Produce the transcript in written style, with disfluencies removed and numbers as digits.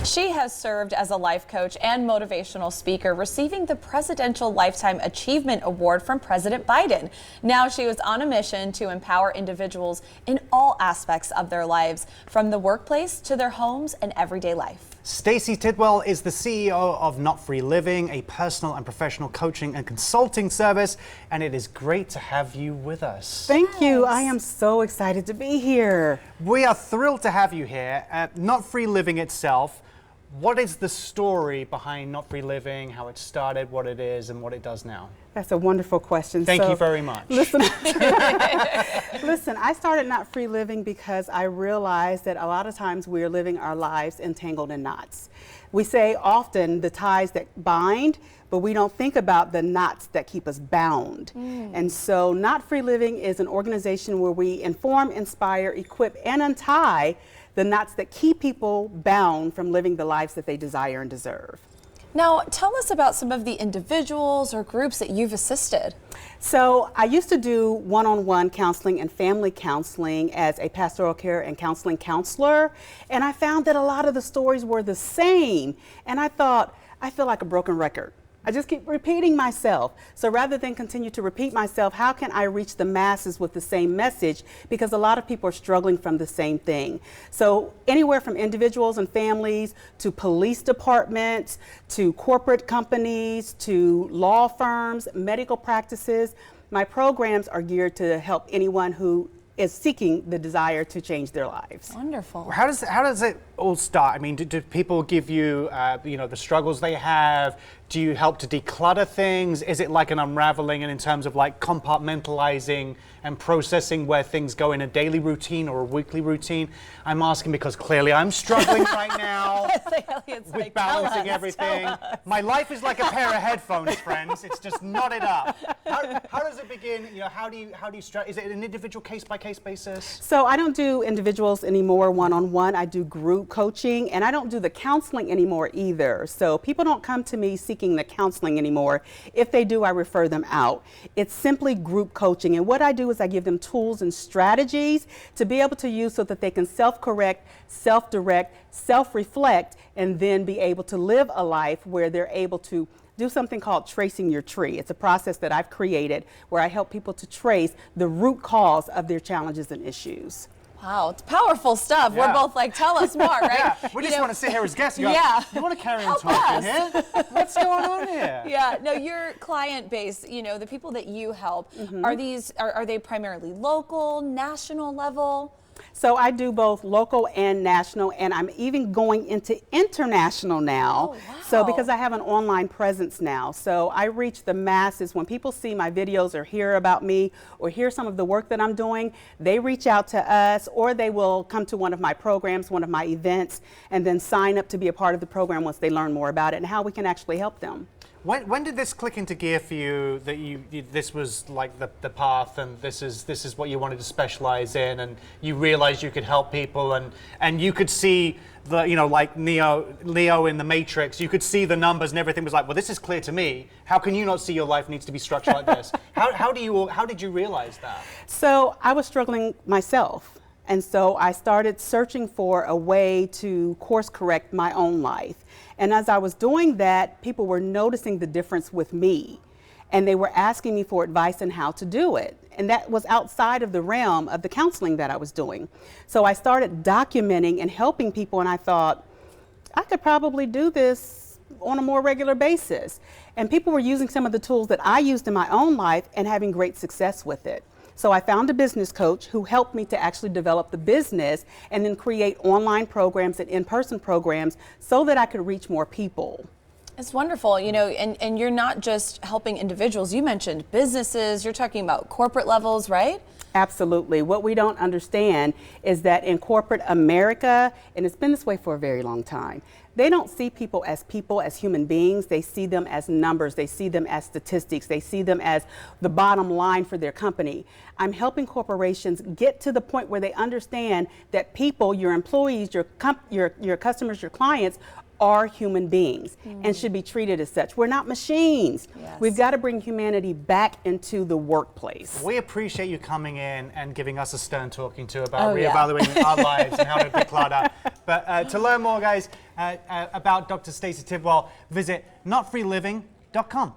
She has served as a life coach and motivational speaker, receiving the Presidential Lifetime Achievement Award from President Biden. Now she was on a mission to empower individuals in all aspects of their lives, from the workplace to their homes and everyday life. Stacey Tidwell is the CEO of Not Free Living, a personal and professional coaching and consulting service, and it is great to have you with us. Thank you. I am so excited to be here. We are thrilled to have you here. Not Free Living itself, what is the story behind Not Free Living, how it started, what it is, and what it does now? That's a wonderful question. Thank you very much. Listen, I started Not Free Living because I realized that a lot of times we are living our lives entangled in knots. We say often the ties that bind, but we don't think about the knots that keep us bound. And so Not Free Living is an organization where we inform, inspire, equip, and untie the knots that keep people bound from living the lives that they desire and deserve. Now, tell us about some of the individuals or groups that you've assisted. So I used to do one-on-one counseling and family counseling as a pastoral care and counseling counselor, and I found that a lot of the stories were the same, and I thought, I feel like a broken record. I just keep repeating myself. So rather than continue to repeat myself, how can I reach the masses with the same message? Because a lot of people are struggling from the same thing. So anywhere from individuals and families to police departments, to corporate companies, to law firms, medical practices, my programs are geared to help anyone who is seeking the desire to change their lives. Wonderful. How does it all start? I mean, do people give you, the struggles they have? Do you help to declutter things? Is it like an unraveling, and in terms of like compartmentalizing and processing where things go in a daily routine or a weekly routine? I'm asking because clearly I'm struggling right now with balancing everything. My life is like a pair of headphones, friends. It's just knotted up. How does it begin? How do you is it an individual case-by-case basis? So I don't do individuals anymore one-on-one. I do group coaching, and I don't do the counseling anymore either. So people don't come to me seeking the counseling anymore. If they do, I refer them out. It's simply group coaching, and what I do is I give them tools and strategies to be able to use so that they can self-correct, self-direct, self-reflect, and then be able to live a life where they're able to do something called tracing your tree. It's a process that I've created where I help people to trace the root cause of their challenges and issues. Wow, it's powerful stuff. Yeah. We're both like, tell us more, right? Yeah, we just want to sit here as guests and go, you want to carry on Help talking here? What's going on here? Yeah, no, your client base, the people that you help, are they primarily local, national level? So I do both local and national, and I'm even going into international now. Oh, wow. So because I have an online presence now, so I reach the masses. When people see my videos or hear about me or hear some of the work that I'm doing, they reach out to us, or they will come to one of my programs, one of my events, and then sign up to be a part of the program once they learn more about it and how we can actually help them. When did this click into gear for you, that this was like the path, and this is what you wanted to specialize in, and you realized you could help people, and you could see the, like Neo in the Matrix, you could see the numbers and everything was like, well, this is clear to me. How can you not see your life needs to be structured like this? How did you realize that? So I was struggling myself. And so I started searching for a way to course correct my own life. And as I was doing that, people were noticing the difference with me. And they were asking me for advice on how to do it. And that was outside of the realm of the counseling that I was doing. So I started documenting and helping people, and I thought, I could probably do this on a more regular basis. And people were using some of the tools that I used in my own life and having great success with it. So I found a business coach who helped me to actually develop the business and then create online programs and in-person programs so that I could reach more people. It's wonderful, and you're not just helping individuals. You mentioned businesses, you're talking about corporate levels, right? Absolutely. What we don't understand is that in corporate America, and it's been this way for a very long time, they don't see people, as human beings. They see them as numbers. They see them as statistics. They see them as the bottom line for their company. I'm helping corporations get to the point where they understand that people, your employees, your customers, your clients, are human beings and should be treated as such. We're not machines. Yes. We've got to bring humanity back into the workplace. We appreciate you coming in and giving us a stern talking to about Oh, yeah. reevaluating our lives and how to declutter. But to learn more, guys, about Dr. Stacey Tidwell, visit notfreeliving.com.